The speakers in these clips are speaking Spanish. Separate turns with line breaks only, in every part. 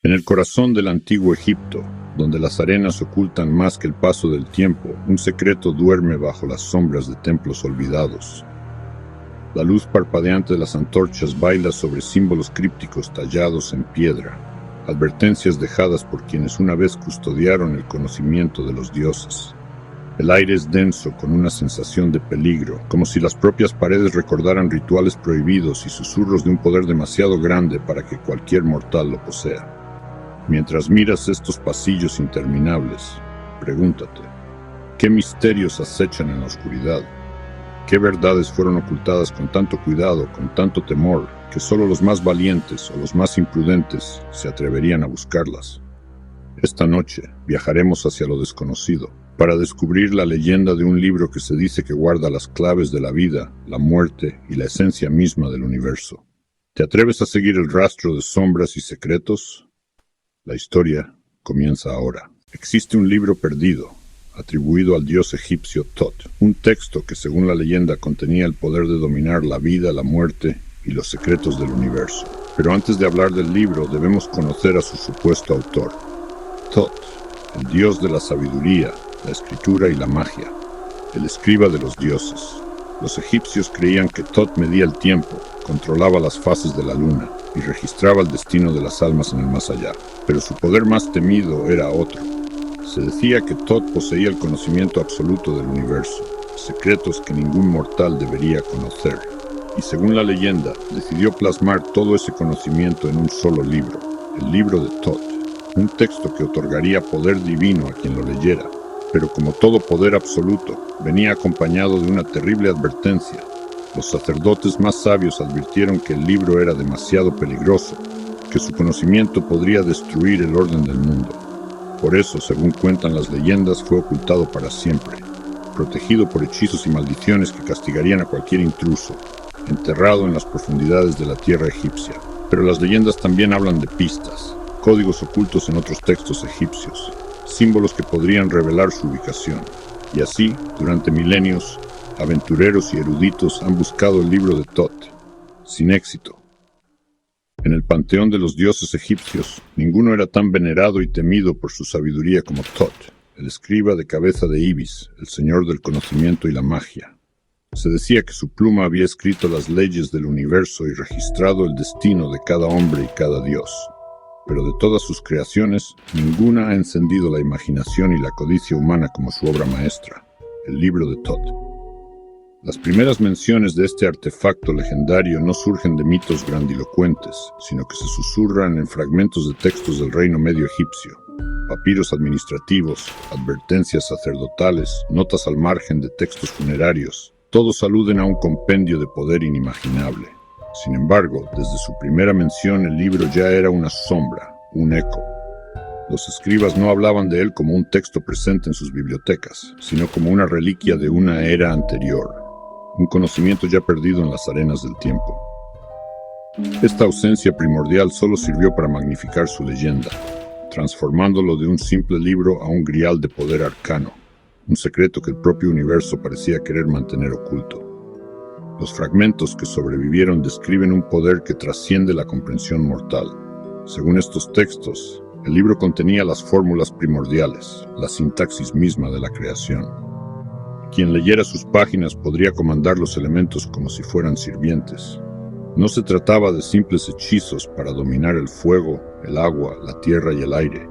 En el corazón del antiguo Egipto, donde las arenas ocultan más que el paso del tiempo, un secreto duerme bajo las sombras de templos olvidados. La luz parpadeante de las antorchas baila sobre símbolos crípticos tallados en piedra, advertencias dejadas por quienes una vez custodiaron el conocimiento de los dioses. El aire es denso con una sensación de peligro, como si las propias paredes recordaran rituales prohibidos y susurros de un poder demasiado grande para que cualquier mortal lo posea. Mientras miras estos pasillos interminables, pregúntate, ¿qué misterios acechan en la oscuridad? ¿Qué verdades fueron ocultadas con tanto cuidado, con tanto temor, que solo los más valientes o los más imprudentes se atreverían a buscarlas? Esta noche viajaremos hacia lo desconocido, para descubrir la leyenda de un libro que se dice que guarda las claves de la vida, la muerte y la esencia misma del universo. ¿Te atreves a seguir el rastro de sombras y secretos? La historia comienza ahora. Existe un libro perdido, atribuido al dios egipcio Tot, un texto que según la leyenda contenía el poder de dominar la vida, la muerte y los secretos del universo. Pero antes de hablar del libro debemos conocer a su supuesto autor. Tot, el dios de la sabiduría, la escritura y la magia, el escriba de los dioses. Los egipcios creían que Tot medía el tiempo, controlaba las fases de la luna y registraba el destino de las almas en el más allá. Pero su poder más temido era otro. Se decía que Tot poseía el conocimiento absoluto del universo, secretos que ningún mortal debería conocer. Y según la leyenda, decidió plasmar todo ese conocimiento en un solo libro, el libro de Tot, un texto que otorgaría poder divino a quien lo leyera. Pero como todo poder absoluto, venía acompañado de una terrible advertencia. Los sacerdotes más sabios advirtieron que el libro era demasiado peligroso, que su conocimiento podría destruir el orden del mundo. Por eso, según cuentan las leyendas, fue ocultado para siempre, protegido por hechizos y maldiciones que castigarían a cualquier intruso, enterrado en las profundidades de la tierra egipcia. Pero las leyendas también hablan de pistas, códigos ocultos en otros textos egipcios, símbolos que podrían revelar su ubicación. Y así, durante milenios, aventureros y eruditos han buscado el libro de Tot, sin éxito. En el panteón de los dioses egipcios, ninguno era tan venerado y temido por su sabiduría como Tot, el escriba de cabeza de Ibis, el señor del conocimiento y la magia. Se decía que su pluma había escrito las leyes del universo y registrado el destino de cada hombre y cada dios. Pero de todas sus creaciones, ninguna ha encendido la imaginación y la codicia humana como su obra maestra, el libro de Tot. Las primeras menciones de este artefacto legendario no surgen de mitos grandilocuentes, sino que se susurran en fragmentos de textos del reino medio egipcio, papiros administrativos, advertencias sacerdotales, notas al margen de textos funerarios. Todos aluden a un compendio de poder inimaginable. Sin embargo, desde su primera mención el libro ya era una sombra, un eco. Los escribas no hablaban de él como un texto presente en sus bibliotecas, sino como una reliquia de una era anterior, un conocimiento ya perdido en las arenas del tiempo. Esta ausencia primordial solo sirvió para magnificar su leyenda, transformándolo de un simple libro a un grial de poder arcano, un secreto que el propio universo parecía querer mantener oculto. Los fragmentos que sobrevivieron describen un poder que trasciende la comprensión mortal. Según estos textos, el libro contenía las fórmulas primordiales, la sintaxis misma de la creación. Quien leyera sus páginas podría comandar los elementos como si fueran sirvientes. No se trataba de simples hechizos para dominar el fuego, el agua, la tierra y el aire.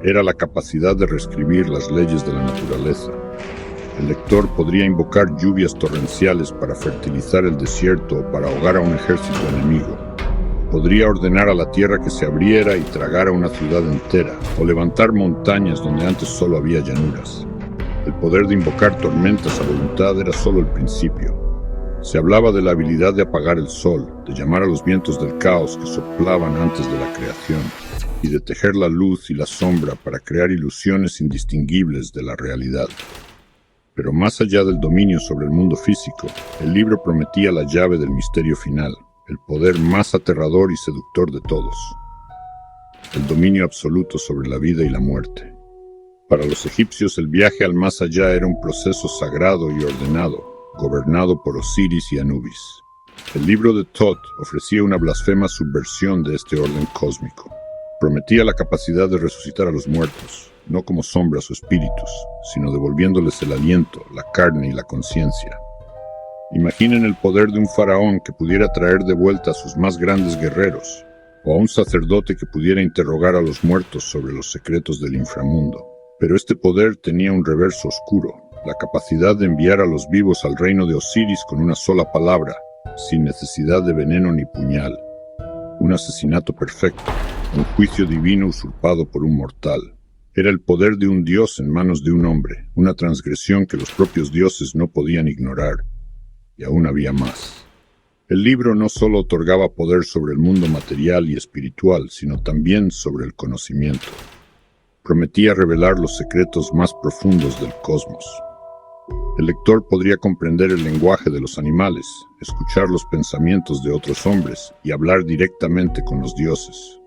Era la capacidad de reescribir las leyes de la naturaleza. El lector podría invocar lluvias torrenciales para fertilizar el desierto o para ahogar a un ejército enemigo. Podría ordenar a la tierra que se abriera y tragara una ciudad entera, o levantar montañas donde antes solo había llanuras. El poder de invocar tormentas a voluntad era solo el principio. Se hablaba de la habilidad de apagar el sol, de llamar a los vientos del caos que soplaban antes de la creación, y de tejer la luz y la sombra para crear ilusiones indistinguibles de la realidad. Pero más allá del dominio sobre el mundo físico, el libro prometía la llave del misterio final, el poder más aterrador y seductor de todos, el dominio absoluto sobre la vida y la muerte. Para los egipcios el viaje al más allá era un proceso sagrado y ordenado, gobernado por Osiris y Anubis. El libro de Tot ofrecía una blasfema subversión de este orden cósmico. Prometía la capacidad de resucitar a los muertos, no como sombras o espíritus, sino devolviéndoles el aliento, la carne y la conciencia. Imaginen el poder de un faraón que pudiera traer de vuelta a sus más grandes guerreros, o a un sacerdote que pudiera interrogar a los muertos sobre los secretos del inframundo. Pero este poder tenía un reverso oscuro, la capacidad de enviar a los vivos al reino de Osiris con una sola palabra, sin necesidad de veneno ni puñal. Un asesinato perfecto, un juicio divino usurpado por un mortal. Era el poder de un dios en manos de un hombre, una transgresión que los propios dioses no podían ignorar. Y aún había más. El libro no solo otorgaba poder sobre el mundo material y espiritual, sino también sobre el conocimiento. Prometía revelar los secretos más profundos del cosmos. El lector podría comprender el lenguaje de los animales, escuchar los pensamientos de otros hombres y hablar directamente con los dioses.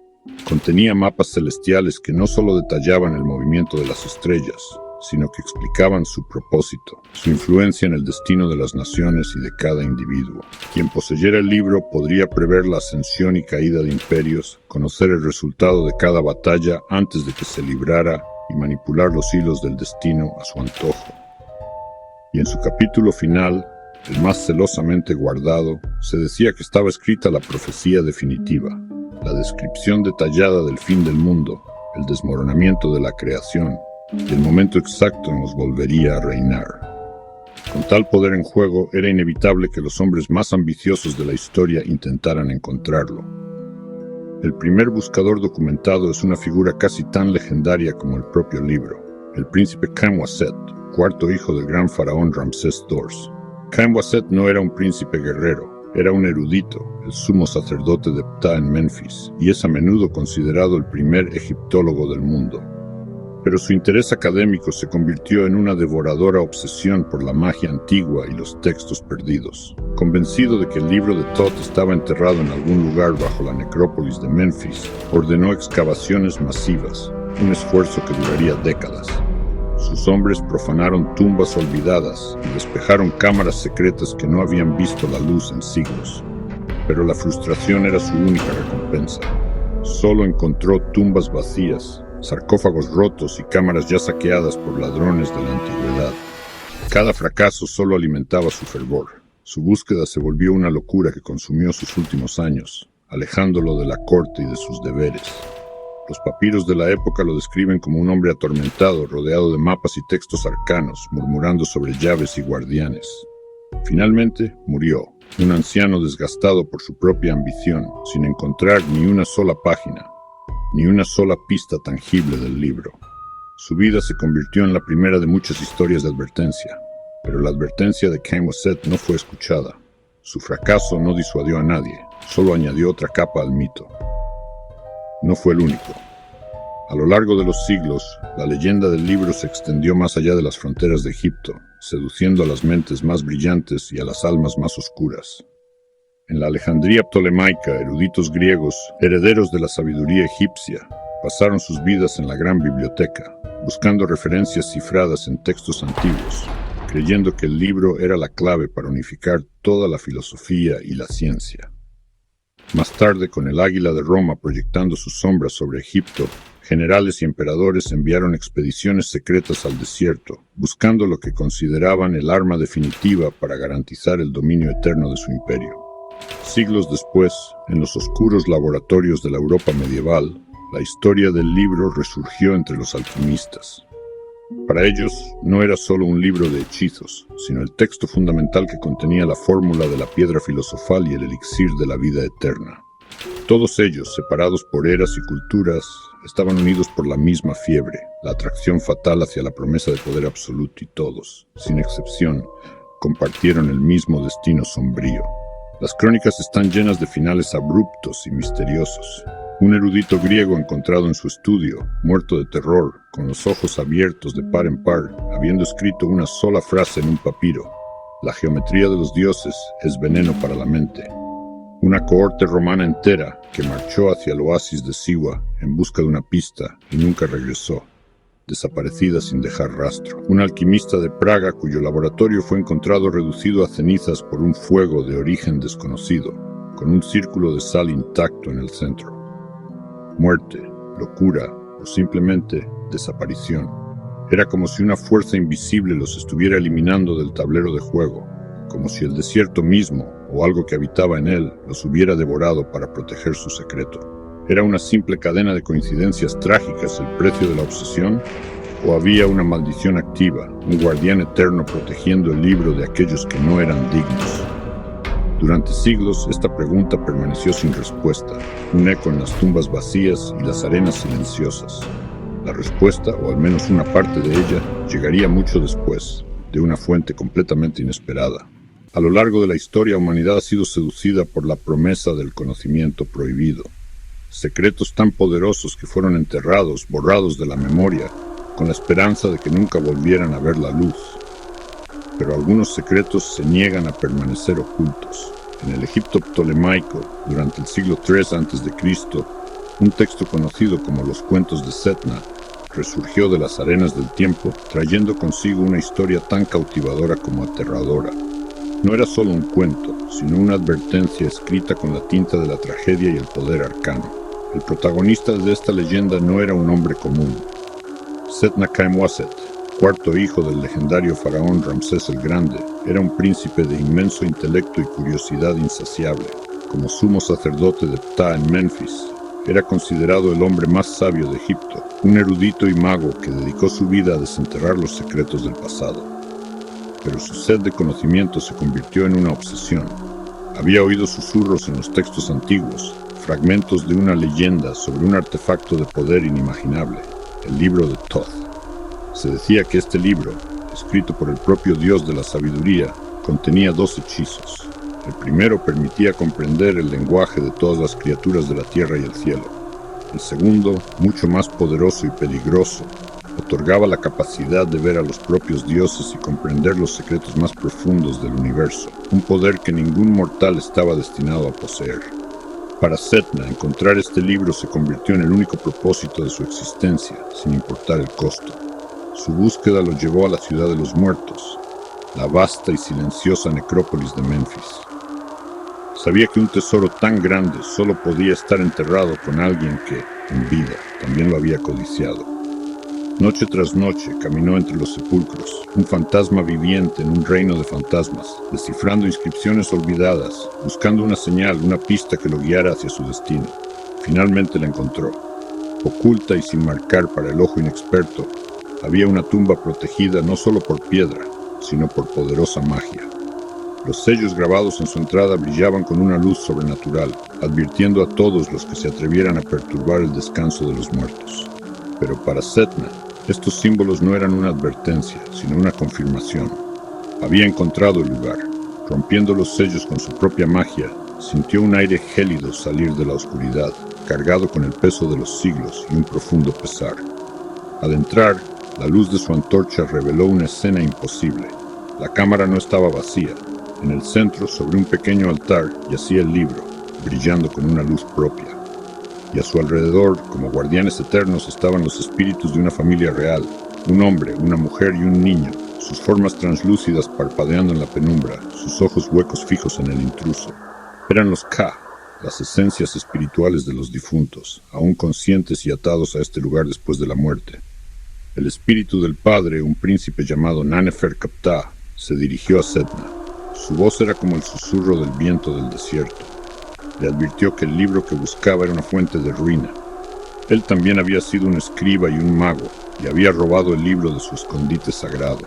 Contenía mapas celestiales que no solo detallaban el movimiento de las estrellas, sino que explicaban su propósito, su influencia en el destino de las naciones y de cada individuo. Quien poseyera el libro podría prever la ascensión y caída de imperios, conocer el resultado de cada batalla antes de que se librara y manipular los hilos del destino a su antojo. Y en su capítulo final, el más celosamente guardado, se decía que estaba escrita la profecía definitiva, la descripción detallada del fin del mundo, el desmoronamiento de la creación, y el momento exacto en que volvería a reinar. Con tal poder en juego, era inevitable que los hombres más ambiciosos de la historia intentaran encontrarlo. El primer buscador documentado es una figura casi tan legendaria como el propio libro, el príncipe Camwaset, cuarto hijo del gran faraón Ramsés II. Camwaset no era un príncipe guerrero, era un erudito, el sumo sacerdote de Ptah en Memphis, y es a menudo considerado el primer egiptólogo del mundo. Pero su interés académico se convirtió en una devoradora obsesión por la magia antigua y los textos perdidos. Convencido de que el libro de Thoth estaba enterrado en algún lugar bajo la necrópolis de Memphis, ordenó excavaciones masivas, un esfuerzo que duraría décadas. Sus hombres profanaron tumbas olvidadas y despejaron cámaras secretas que no habían visto la luz en siglos. Pero la frustración era su única recompensa. Solo encontró tumbas vacías, sarcófagos rotos y cámaras ya saqueadas por ladrones de la antigüedad. Cada fracaso solo alimentaba su fervor. Su búsqueda se volvió una locura que consumió sus últimos años, alejándolo de la corte y de sus deberes. Los papiros de la época lo describen como un hombre atormentado, rodeado de mapas y textos arcanos, murmurando sobre llaves y guardianes. Finalmente, murió, un anciano desgastado por su propia ambición, sin encontrar ni una sola página, ni una sola pista tangible del libro. Su vida se convirtió en la primera de muchas historias de advertencia, pero la advertencia de Camwaset no fue escuchada. Su fracaso no disuadió a nadie, solo añadió otra capa al mito. No fue el único. A lo largo de los siglos, la leyenda del libro se extendió más allá de las fronteras de Egipto, seduciendo a las mentes más brillantes y a las almas más oscuras. En la Alejandría ptolemaica, eruditos griegos, herederos de la sabiduría egipcia, pasaron sus vidas en la gran biblioteca, buscando referencias cifradas en textos antiguos, creyendo que el libro era la clave para unificar toda la filosofía y la ciencia. Más tarde, con el águila de Roma proyectando sus sombras sobre Egipto, generales y emperadores enviaron expediciones secretas al desierto, buscando lo que consideraban el arma definitiva para garantizar el dominio eterno de su imperio. Siglos después, en los oscuros laboratorios de la Europa medieval, la historia del libro resurgió entre los alquimistas. Para ellos, no era solo un libro de hechizos, sino el texto fundamental que contenía la fórmula de la piedra filosofal y el elixir de la vida eterna. Todos ellos, separados por eras y culturas, estaban unidos por la misma fiebre, la atracción fatal hacia la promesa de poder absoluto, y todos, sin excepción, compartieron el mismo destino sombrío. Las crónicas están llenas de finales abruptos y misteriosos. Un erudito griego encontrado en su estudio, muerto de terror, con los ojos abiertos de par en par, habiendo escrito una sola frase en un papiro: «La geometría de los dioses es veneno para la mente». Una cohorte romana entera que marchó hacia el oasis de Siwa en busca de una pista y nunca regresó, desaparecida sin dejar rastro. Un alquimista de Praga cuyo laboratorio fue encontrado reducido a cenizas por un fuego de origen desconocido, con un círculo de sal intacto en el centro. Muerte, locura o simplemente desaparición. Era como si una fuerza invisible los estuviera eliminando del tablero de juego, como si el desierto mismo o algo que habitaba en él los hubiera devorado para proteger su secreto. ¿Era una simple cadena de coincidencias trágicas el precio de la obsesión? ¿O había una maldición activa, un guardián eterno protegiendo el libro de aquellos que no eran dignos? Durante siglos, esta pregunta permaneció sin respuesta, un eco en las tumbas vacías y las arenas silenciosas. La respuesta, o al menos una parte de ella, llegaría mucho después, de una fuente completamente inesperada. A lo largo de la historia, la humanidad ha sido seducida por la promesa del conocimiento prohibido. Secretos tan poderosos que fueron enterrados, borrados de la memoria, con la esperanza de que nunca volvieran a ver la luz. Pero algunos secretos se niegan a permanecer ocultos. En el Egipto ptolemaico, durante el siglo III a.C., un texto conocido como los Cuentos de Setna resurgió de las arenas del tiempo, trayendo consigo una historia tan cautivadora como aterradora. No era solo un cuento, sino una advertencia escrita con la tinta de la tragedia y el poder arcano. El protagonista de esta leyenda no era un hombre común. Setna-Khaemwaset, cuarto hijo del legendario faraón Ramsés el Grande, era un príncipe de inmenso intelecto y curiosidad insaciable. Como sumo sacerdote de Ptah en Menfis, era considerado el hombre más sabio de Egipto, un erudito y mago que dedicó su vida a desenterrar los secretos del pasado. Pero su sed de conocimiento se convirtió en una obsesión. Había oído susurros en los textos antiguos, fragmentos de una leyenda sobre un artefacto de poder inimaginable, el libro de Thoth. Se decía que este libro, escrito por el propio dios de la sabiduría, contenía 2 hechizos. El primero permitía comprender el lenguaje de todas las criaturas de la tierra y el cielo. El segundo, mucho más poderoso y peligroso, otorgaba la capacidad de ver a los propios dioses y comprender los secretos más profundos del universo, un poder que ningún mortal estaba destinado a poseer. Para Setna, encontrar este libro se convirtió en el único propósito de su existencia, sin importar el costo. Su búsqueda lo llevó a la ciudad de los muertos, la vasta y silenciosa necrópolis de Menfis. Sabía que un tesoro tan grande solo podía estar enterrado con alguien que, en vida, también lo había codiciado. Noche tras noche caminó entre los sepulcros, un fantasma viviente en un reino de fantasmas, descifrando inscripciones olvidadas, buscando una señal, una pista que lo guiara hacia su destino. Finalmente la encontró. Oculta y sin marcar para el ojo inexperto, había una tumba protegida no solo por piedra, sino por poderosa magia. Los sellos grabados en su entrada brillaban con una luz sobrenatural, advirtiendo a todos los que se atrevieran a perturbar el descanso de los muertos. Pero para Setna, estos símbolos no eran una advertencia, sino una confirmación. Había encontrado el lugar. Rompiendo los sellos con su propia magia, sintió un aire gélido salir de la oscuridad, cargado con el peso de los siglos y un profundo pesar. Al entrar, la luz de su antorcha reveló una escena imposible. La cámara no estaba vacía. En el centro, sobre un pequeño altar, yacía el libro, brillando con una luz propia. Y a su alrededor, como guardianes eternos, estaban los espíritus de una familia real, un hombre, una mujer y un niño, sus formas translúcidas parpadeando en la penumbra, sus ojos huecos fijos en el intruso. Eran los Ka, las esencias espirituales de los difuntos, aún conscientes y atados a este lugar después de la muerte. El espíritu del padre, un príncipe llamado Nanefer-Kaptah, se dirigió a Setna. Su voz era como el susurro del viento del desierto. Le advirtió que el libro que buscaba era una fuente de ruina. Él también había sido un escriba y un mago, y había robado el libro de su escondite sagrado.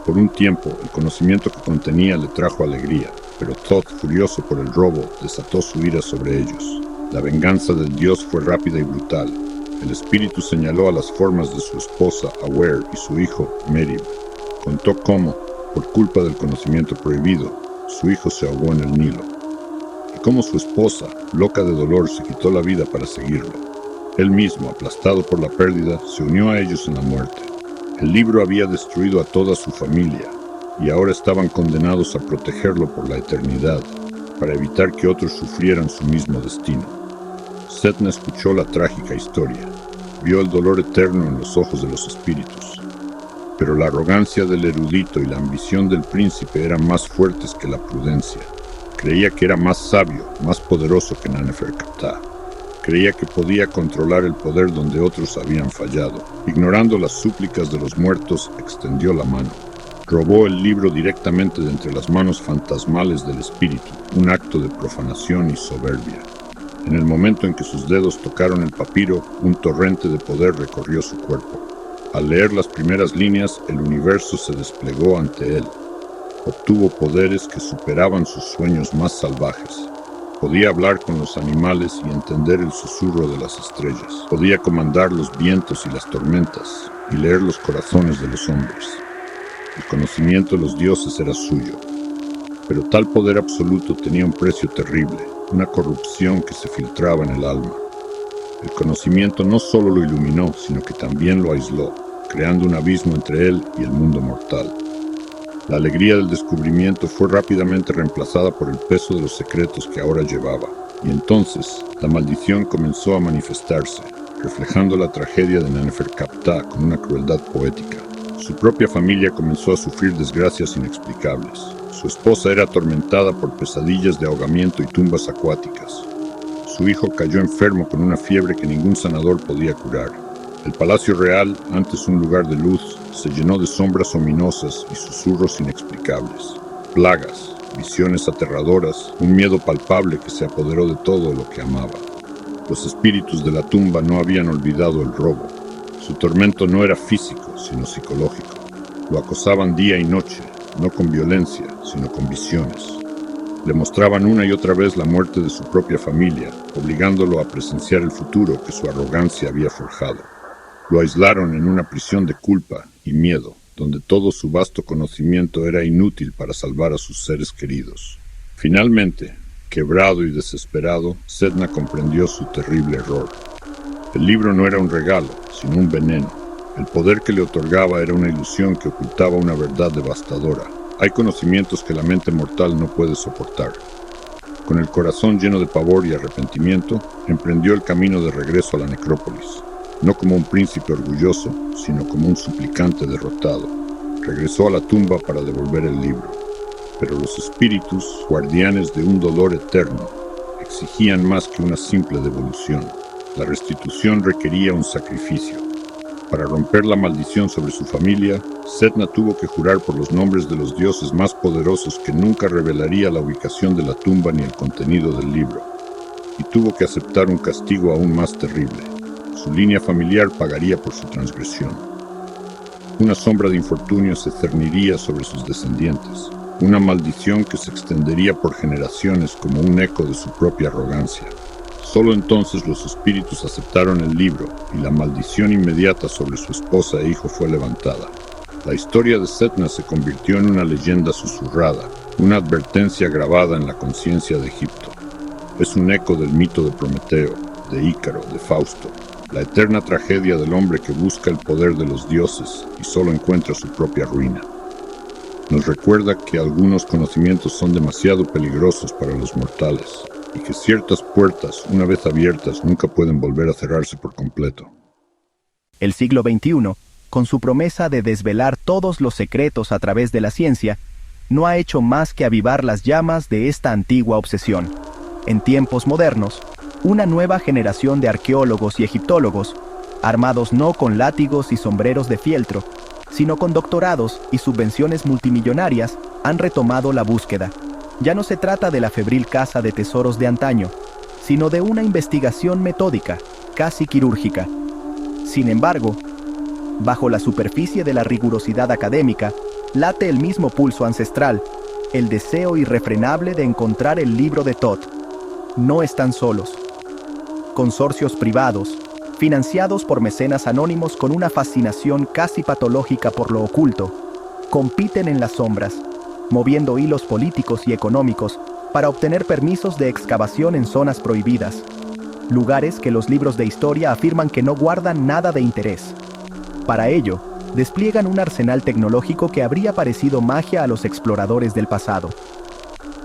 Por un tiempo, el conocimiento que contenía le trajo alegría, pero Thoth, furioso por el robo, desató su ira sobre ellos. La venganza del dios fue rápida y brutal. El espíritu señaló a las formas de su esposa, Awer, y su hijo, Merib. Contó cómo, por culpa del conocimiento prohibido, su hijo se ahogó en el Nilo. Y cómo su esposa, loca de dolor, se quitó la vida para seguirlo. Él mismo, aplastado por la pérdida, se unió a ellos en la muerte. El libro había destruido a toda su familia, y ahora estaban condenados a protegerlo por la eternidad, para evitar que otros sufrieran su mismo destino. Setna escuchó la trágica historia, vio el dolor eterno en los ojos de los espíritus. Pero la arrogancia del erudito y la ambición del príncipe eran más fuertes que la prudencia. Creía que era más sabio, más poderoso que Nanefer-Kaptah. Creía que podía controlar el poder donde otros habían fallado. Ignorando las súplicas de los muertos, extendió la mano. Robó el libro directamente de entre las manos fantasmales del espíritu, un acto de profanación y soberbia. En el momento en que sus dedos tocaron el papiro, un torrente de poder recorrió su cuerpo. Al leer las primeras líneas, el universo se desplegó ante él. Obtuvo poderes que superaban sus sueños más salvajes. Podía hablar con los animales y entender el susurro de las estrellas. Podía comandar los vientos y las tormentas y leer los corazones de los hombres. El conocimiento de los dioses era suyo. Pero tal poder absoluto tenía un precio terrible, una corrupción que se filtraba en el alma. El conocimiento no solo lo iluminó, sino que también lo aisló, creando un abismo entre él y el mundo mortal. La alegría del descubrimiento fue rápidamente reemplazada por el peso de los secretos que ahora llevaba, y entonces la maldición comenzó a manifestarse, reflejando la tragedia de Neferkaptah con una crueldad poética. Su propia familia comenzó a sufrir desgracias inexplicables. Su esposa era atormentada por pesadillas de ahogamiento y tumbas acuáticas. Su hijo cayó enfermo con una fiebre que ningún sanador podía curar. El palacio real, antes un lugar de luz, se llenó de sombras ominosas y susurros inexplicables. Plagas, visiones aterradoras, un miedo palpable que se apoderó de todo lo que amaba. Los espíritus de la tumba no habían olvidado el robo. Su tormento no era físico, sino psicológico. Lo acosaban día y noche, no con violencia, sino con visiones. Le mostraban una y otra vez la muerte de su propia familia, obligándolo a presenciar el futuro que su arrogancia había forjado. Lo aislaron en una prisión de culpa y miedo, donde todo su vasto conocimiento era inútil para salvar a sus seres queridos. Finalmente, quebrado y desesperado, Sedna comprendió su terrible error. El libro no era un regalo, sino un veneno. El poder que le otorgaba era una ilusión que ocultaba una verdad devastadora. Hay conocimientos que la mente mortal no puede soportar. Con el corazón lleno de pavor y arrepentimiento, emprendió el camino de regreso a la necrópolis. No como un príncipe orgulloso, sino como un suplicante derrotado. Regresó a la tumba para devolver el libro. Pero los espíritus, guardianes de un dolor eterno, exigían más que una simple devolución. La restitución requería un sacrificio. Para romper la maldición sobre su familia, Sedna tuvo que jurar por los nombres de los dioses más poderosos que nunca revelaría la ubicación de la tumba ni el contenido del libro. Y tuvo que aceptar un castigo aún más terrible. Su línea familiar pagaría por su transgresión. Una sombra de infortunio se cerniría sobre sus descendientes, una maldición que se extendería por generaciones como un eco de su propia arrogancia. Solo entonces los espíritus aceptaron el libro y la maldición inmediata sobre su esposa e hijo fue levantada. La historia de Sedna se convirtió en una leyenda susurrada, una advertencia grabada en la conciencia de Egipto. Es un eco del mito de Prometeo, de Ícaro, de Fausto, la eterna tragedia del hombre que busca el poder de los dioses y solo encuentra su propia ruina. Nos recuerda que algunos conocimientos son demasiado peligrosos para los mortales y que ciertas puertas, una vez abiertas, nunca pueden volver a cerrarse por completo.
El siglo XXI, con su promesa de desvelar todos los secretos a través de la ciencia, no ha hecho más que avivar las llamas de esta antigua obsesión. En tiempos modernos, una nueva generación de arqueólogos y egiptólogos, armados no con látigos y sombreros de fieltro, sino con doctorados y subvenciones multimillonarias, han retomado la búsqueda. Ya no se trata de la febril caza de tesoros de antaño, sino de una investigación metódica, casi quirúrgica. Sin embargo, bajo la superficie de la rigurosidad académica, late el mismo pulso ancestral, el deseo irrefrenable de encontrar el libro de Thoth. No están solos. Consorcios privados, financiados por mecenas anónimos con una fascinación casi patológica por lo oculto, compiten en las sombras, moviendo hilos políticos y económicos para obtener permisos de excavación en zonas prohibidas, lugares que los libros de historia afirman que no guardan nada de interés. Para ello, despliegan un arsenal tecnológico que habría parecido magia a los exploradores del pasado.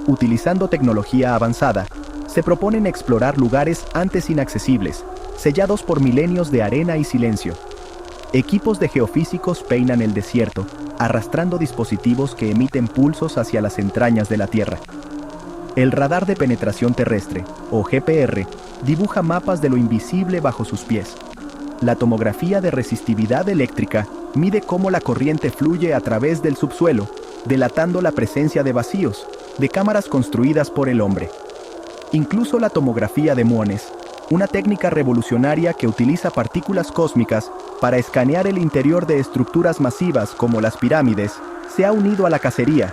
Utilizando tecnología avanzada, se proponen explorar lugares antes inaccesibles, sellados por milenios de arena y silencio. Equipos de geofísicos peinan el desierto, arrastrando dispositivos que emiten pulsos hacia las entrañas de la Tierra. El radar de penetración terrestre, o GPR, dibuja mapas de lo invisible bajo sus pies. La tomografía de resistividad eléctrica mide cómo la corriente fluye a través del subsuelo, delatando la presencia de vacíos, de cámaras construidas por el hombre. Incluso la tomografía de muones, una técnica revolucionaria que utiliza partículas cósmicas para escanear el interior de estructuras masivas como las pirámides, se ha unido a la cacería.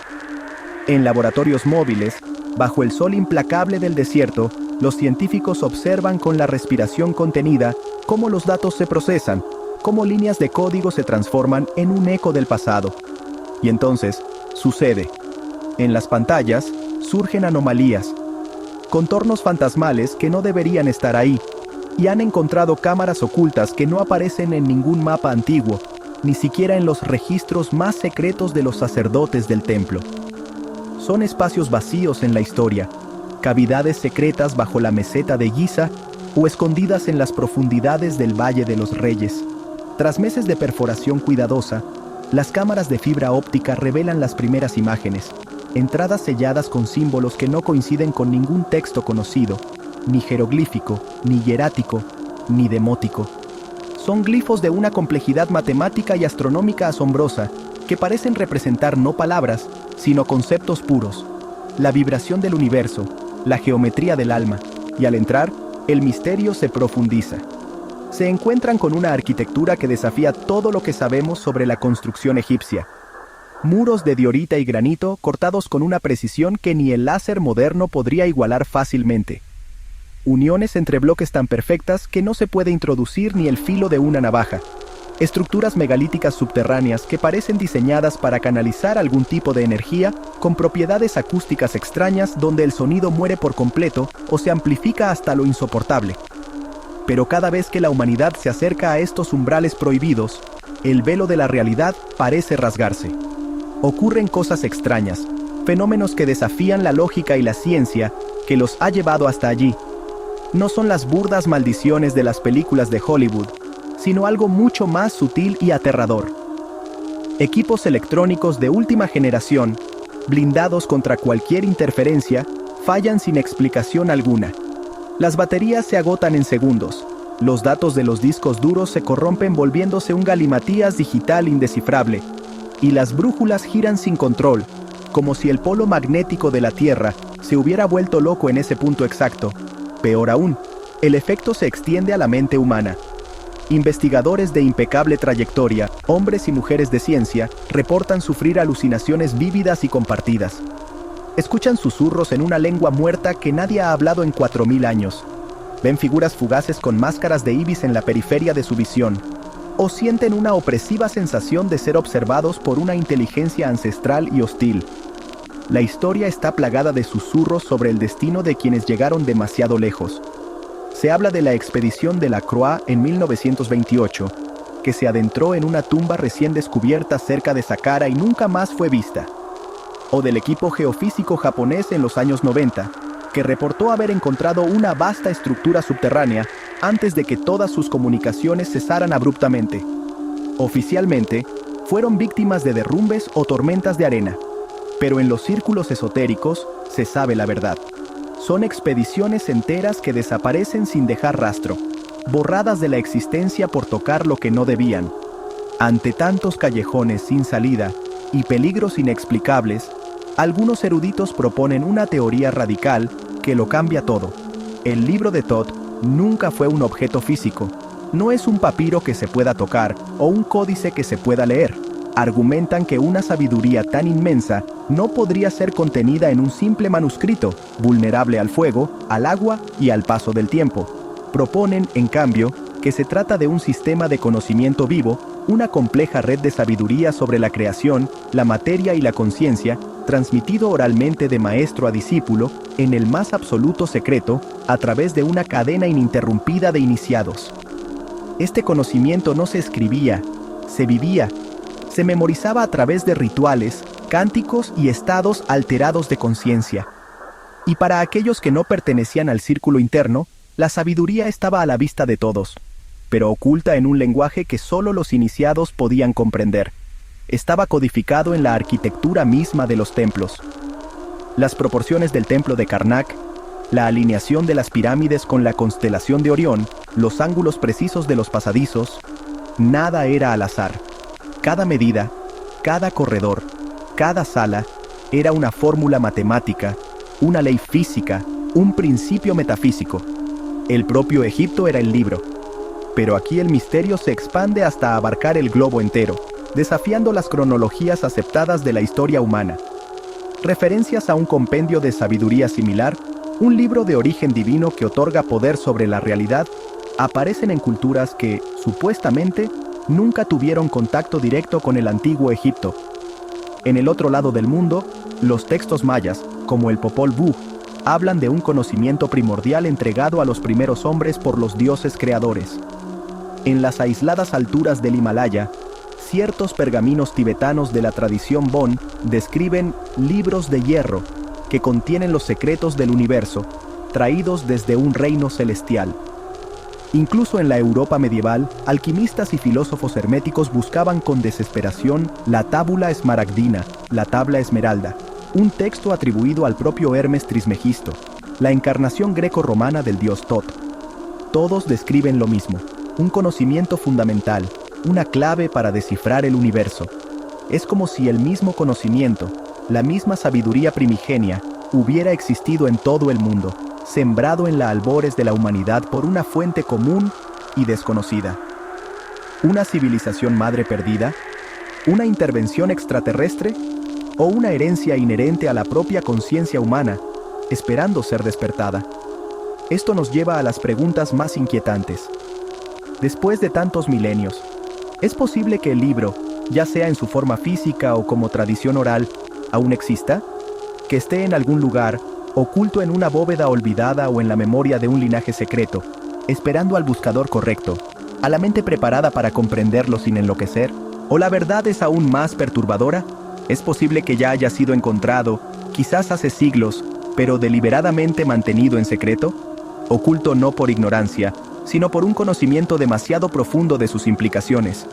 En laboratorios móviles, bajo el sol implacable del desierto, los científicos observan con la respiración contenida cómo los datos se procesan, cómo líneas de código se transforman en un eco del pasado. Y entonces, sucede. En las pantallas surgen anomalías, contornos fantasmales que no deberían estar ahí, y han encontrado cámaras ocultas que no aparecen en ningún mapa antiguo, ni siquiera en los registros más secretos de los sacerdotes del templo. Son espacios vacíos en la historia, cavidades secretas bajo la meseta de Giza o escondidas en las profundidades del Valle de los Reyes. Tras meses de perforación cuidadosa, las cámaras de fibra óptica revelan las primeras imágenes, entradas selladas con símbolos que no coinciden con ningún texto conocido, ni jeroglífico, ni hierático, ni demótico. Son glifos de una complejidad matemática y astronómica asombrosa que parecen representar no palabras, sino conceptos puros, la vibración del universo, la geometría del alma, y al entrar, el misterio se profundiza. Se encuentran con una arquitectura que desafía todo lo que sabemos sobre la construcción egipcia. Muros de diorita y granito cortados con una precisión que ni el láser moderno podría igualar fácilmente. Uniones entre bloques tan perfectas que no se puede introducir ni el filo de una navaja. Estructuras megalíticas subterráneas que parecen diseñadas para canalizar algún tipo de energía con propiedades acústicas extrañas donde el sonido muere por completo o se amplifica hasta lo insoportable. Pero cada vez que la humanidad se acerca a estos umbrales prohibidos, el velo de la realidad parece rasgarse. Ocurren cosas extrañas, fenómenos que desafían la lógica y la ciencia que los ha llevado hasta allí. No son las burdas maldiciones de las películas de Hollywood, sino algo mucho más sutil y aterrador. Equipos electrónicos de última generación, blindados contra cualquier interferencia, fallan sin explicación alguna. Las baterías se agotan en segundos. Los datos de los discos duros se corrompen volviéndose un galimatías digital indescifrable. Y las brújulas giran sin control, como si el polo magnético de la Tierra se hubiera vuelto loco en ese punto exacto. Peor aún, el efecto se extiende a la mente humana. Investigadores de impecable trayectoria, hombres y mujeres de ciencia, reportan sufrir alucinaciones vívidas y compartidas. Escuchan susurros en una lengua muerta que nadie ha hablado en 4000 años. Ven figuras fugaces con máscaras de ibis en la periferia de su visión. O sienten una opresiva sensación de ser observados por una inteligencia ancestral y hostil. La historia está plagada de susurros sobre el destino de quienes llegaron demasiado lejos. Se habla de la expedición de la Croix en 1928, que se adentró en una tumba recién descubierta cerca de Saqqara y nunca más fue vista. O del equipo geofísico japonés en los años 90, que reportó haber encontrado una vasta estructura subterránea antes de que todas sus comunicaciones cesaran abruptamente. Oficialmente, fueron víctimas de derrumbes o tormentas de arena, pero en los círculos esotéricos se sabe la verdad. Son expediciones enteras que desaparecen sin dejar rastro, borradas de la existencia por tocar lo que no debían. Ante tantos callejones sin salida y peligros inexplicables, algunos eruditos proponen una teoría radical que lo cambia todo. El libro de Thoth nunca fue un objeto físico, no es un papiro que se pueda tocar o un códice que se pueda leer. Argumentan que una sabiduría tan inmensa no podría ser contenida en un simple manuscrito, vulnerable al fuego, al agua y al paso del tiempo. Proponen, en cambio, que se trata de un sistema de conocimiento vivo, una compleja red de sabiduría sobre la creación, la materia y la conciencia, transmitido oralmente de maestro a discípulo, en el más absoluto secreto, a través de una cadena ininterrumpida de iniciados. Este conocimiento no se escribía, se vivía, se memorizaba a través de rituales, cánticos y estados alterados de conciencia. Y para aquellos que no pertenecían al círculo interno, la sabiduría estaba a la vista de todos, pero oculta en un lenguaje que solo los iniciados podían comprender. Estaba codificado en la arquitectura misma de los templos. Las proporciones del templo de Karnak, la alineación de las pirámides con la constelación de Orión, los ángulos precisos de los pasadizos, nada era al azar. Cada medida, cada corredor, cada sala, era una fórmula matemática, una ley física, un principio metafísico. El propio Egipto era el libro. Pero aquí el misterio se expande hasta abarcar el globo entero, desafiando las cronologías aceptadas de la historia humana. Referencias a un compendio de sabiduría similar, un libro de origen divino que otorga poder sobre la realidad, aparecen en culturas que, supuestamente, nunca tuvieron contacto directo con el antiguo Egipto. En el otro lado del mundo, los textos mayas, como el Popol Vuh, hablan de un conocimiento primordial entregado a los primeros hombres por los dioses creadores. En las aisladas alturas del Himalaya, ciertos pergaminos tibetanos de la tradición Bon describen libros de hierro que contienen los secretos del universo, traídos desde un reino celestial. Incluso en la Europa medieval, alquimistas y filósofos herméticos buscaban con desesperación la tábula esmaragdina, la tabla esmeralda, un texto atribuido al propio Hermes Trismegisto, la encarnación greco-romana del dios Tot. Todos describen lo mismo, un conocimiento fundamental, una clave para descifrar el universo. Es como si el mismo conocimiento, la misma sabiduría primigenia, hubiera existido en todo el mundo, sembrado en la albores de la humanidad por una fuente común y desconocida. ¿Una civilización madre perdida? ¿Una intervención extraterrestre? ¿O una herencia inherente a la propia conciencia humana, esperando ser despertada? Esto nos lleva a las preguntas más inquietantes. Después de tantos milenios, ¿es posible que el libro, ya sea en su forma física o como tradición oral, aún exista? ¿Que esté en algún lugar, oculto en una bóveda olvidada o en la memoria de un linaje secreto, esperando al buscador correcto, a la mente preparada para comprenderlo sin enloquecer? ¿O la verdad es aún más perturbadora? ¿Es posible que ya haya sido encontrado, quizás hace siglos, pero deliberadamente mantenido en secreto? Oculto no por ignorancia, sino por un conocimiento demasiado profundo de sus implicaciones.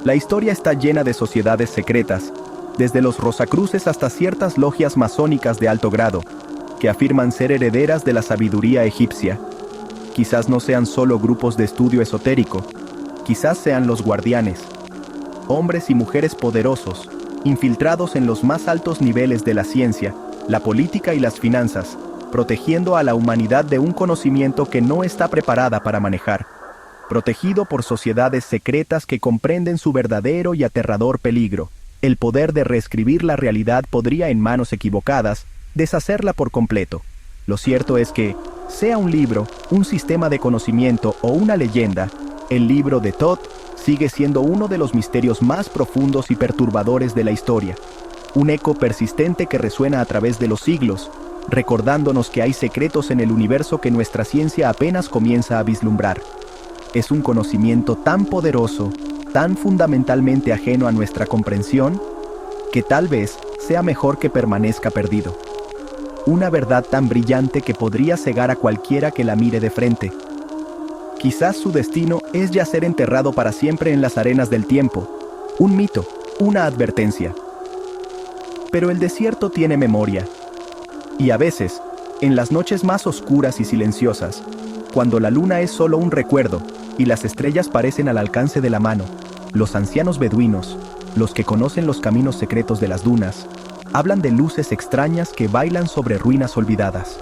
La historia está llena de sociedades secretas, desde los Rosacruces hasta ciertas logias masónicas de alto grado, que afirman ser herederas de la sabiduría egipcia. Quizás no sean solo grupos de estudio esotérico, quizás sean los guardianes, hombres y mujeres poderosos, infiltrados en los más altos niveles de la ciencia, la política y las finanzas, protegiendo a la humanidad de un conocimiento que no está preparada para manejar, protegido por sociedades secretas que comprenden su verdadero y aterrador peligro. El poder de reescribir la realidad podría, en manos equivocadas, deshacerla por completo. Lo cierto es que, sea un libro, un sistema de conocimiento o una leyenda, el libro de Thoth sigue siendo uno de los misterios más profundos y perturbadores de la historia. Un eco persistente que resuena a través de los siglos, recordándonos que hay secretos en el universo que nuestra ciencia apenas comienza a vislumbrar. Es un conocimiento tan poderoso, tan fundamentalmente ajeno a nuestra comprensión, que tal vez sea mejor que permanezca perdido. Una verdad tan brillante que podría cegar a cualquiera que la mire de frente. Quizás su destino es yacer enterrado para siempre en las arenas del tiempo. Un mito, una advertencia. Pero el desierto tiene memoria. Y a veces, en las noches más oscuras y silenciosas, cuando la luna es solo un recuerdo y las estrellas parecen al alcance de la mano, los ancianos beduinos, los que conocen los caminos secretos de las dunas, hablan de luces extrañas que bailan sobre ruinas olvidadas.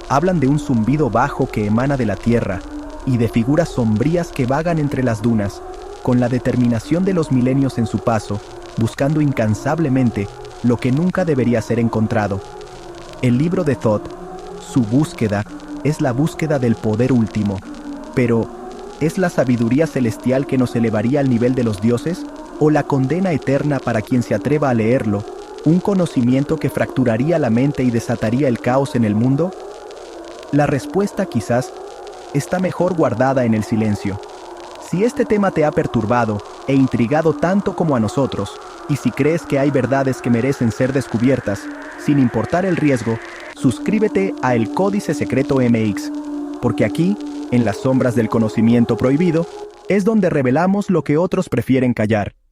Hablan de un zumbido bajo que emana de la tierra y de figuras sombrías que vagan entre las dunas, con la determinación de los milenios en su paso, buscando incansablemente lo que nunca debería ser encontrado. El libro de Thoth, su búsqueda, es la búsqueda del poder último. Pero, ¿es la sabiduría celestial que nos elevaría al nivel de los dioses? ¿O la condena eterna para quien se atreva a leerlo, un conocimiento que fracturaría la mente y desataría el caos en el mundo? La respuesta quizás está mejor guardada en el silencio. Si este tema te ha perturbado e intrigado tanto como a nosotros, y si crees que hay verdades que merecen ser descubiertas, sin importar el riesgo, suscríbete a El Códice Secreto MX, porque aquí, en las sombras del conocimiento prohibido, es donde revelamos lo que otros prefieren callar.